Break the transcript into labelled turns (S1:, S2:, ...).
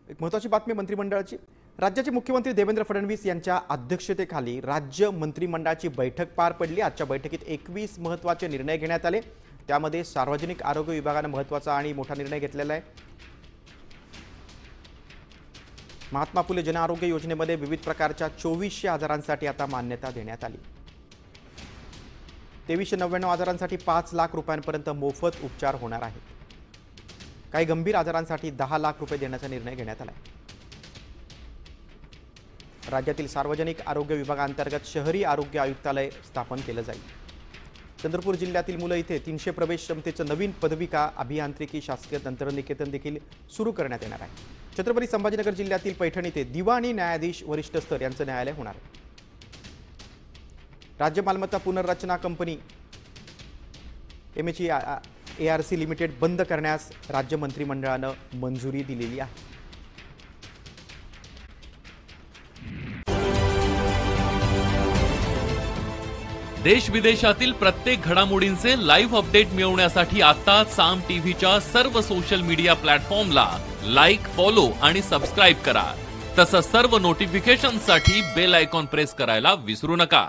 S1: एक महत्त्वाची बातमी मंत्रिमंडळाची। राज्याचे मुख्यमंत्री देवेंद्र फडणवीस यांच्या अध्यक्षतेखाली राज्य मंत्रिमंडळाची बैठक पार पडली। आजच्या बैठकीत 21 महत्त्वाचे निर्णय घेण्यात आले। त्यामध्ये सार्वजनिक आरोग्य विभागाने महत्त्वाचा आणि मोठा निर्णय घेतलेला आहे। महात्मा फुले जन आरोग्य योजनेमध्ये विविध प्रकारच्या 2400 आजारांसाठी आता मान्यता देण्यात आली। 2399 आजारांसाठी 5 लाख रुपयांपर्यंत मोफत उपचार होणार आहेत। काही गंभीर आजारांसाठी 10 लाख रुपये देण्याचा निर्णय घेण्यात आला आहे। राज्यातील सार्वजनिक आरोग्य विभागांतर्गत शहरी आरोग्य आयुक्तालय स्थापन केले जाईल। चंद्रपूर जिल्ह्यातील मुलं इथे 300 प्रवेश क्षमतेचं नवीन पदविका अभियांत्रिकी शासकीय तंत्रनिकेतन देखील सुरू करण्यात येणार आहे। छत्रपती संभाजीनगर जिल्ह्यातील पैठण इथे दिवाणी न्यायाधीश वरिष्ठ स्तर यांचं न्यायालय होणार आहे। राज्य मालमत्ता पुनर्रचना कंपनी ARC लिमिटेड बंद करण्यास राज्य मंत्रिमंडळाने मंजुरी दिलेली आहे।
S2: देश विदेशातील प्रत्येक घडामोडींचे लाईव्ह अपडेट मिळवण्यासाठी आता साम टीव्हीच्या सर्व सोशल मीडिया प्लॅटफॉर्मला लाईक, फॉलो आणि सबस्क्राइब करा। तसंच सर्व नोटिफिकेशनसाठी बेल आयकॉन प्रेस करायला विसरू नका।